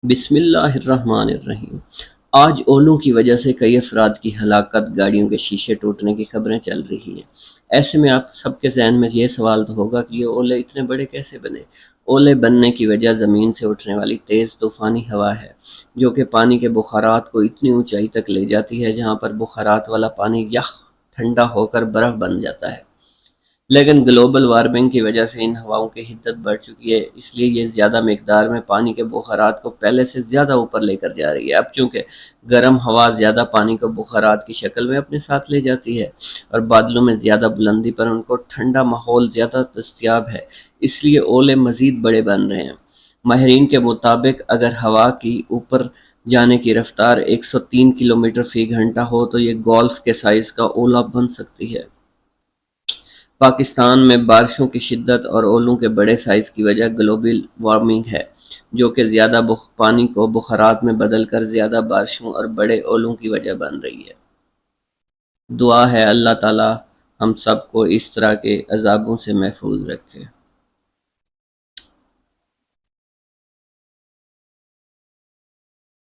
بسم اللہ الرحمن الرحیم۔ آج اولوں کی وجہ سے کئی افراد کی ہلاکت، گاڑیوں کے شیشے ٹوٹنے کی خبریں چل رہی ہیں۔ ایسے میں آپ سب کے ذہن میں یہ سوال تو ہوگا کہ یہ اولے اتنے بڑے کیسے بنے؟ اولے بننے کی وجہ زمین سے اٹھنے والی تیز طوفانی ہوا ہے، جو کہ پانی کے بخارات کو اتنی اونچائی تک لے جاتی ہے جہاں پر بخارات والا پانی یخ ٹھنڈا ہو کر برف بن جاتا ہے۔ لیکن گلوبل وارمنگ کی وجہ سے ان ہواؤں کی حدت بڑھ چکی ہے، اس لیے یہ زیادہ مقدار میں پانی کے بخارات کو پہلے سے زیادہ اوپر لے کر جا رہی ہے۔ اب چونکہ گرم ہوا زیادہ پانی کو بخارات کی شکل میں اپنے ساتھ لے جاتی ہے اور بادلوں میں زیادہ بلندی پر ان کو ٹھنڈا ماحول زیادہ دستیاب ہے، اس لیے اولے مزید بڑے بن رہے ہیں۔ ماہرین کے مطابق اگر ہوا کی اوپر جانے کی رفتار 103 کلومیٹر فی گھنٹہ ہو تو یہ گولف کے سائز کا اولا بن سکتی ہے۔ پاکستان میں بارشوں کی شدت اور اولوں کے بڑے سائز کی وجہ گلوبل وارمنگ ہے، جو کہ زیادہ پانی کو بخارات میں بدل کر زیادہ بارشوں اور بڑے اولوں کی وجہ بن رہی ہے۔ دعا ہے اللہ تعالی ہم سب کو اس طرح کے عذابوں سے محفوظ رکھے۔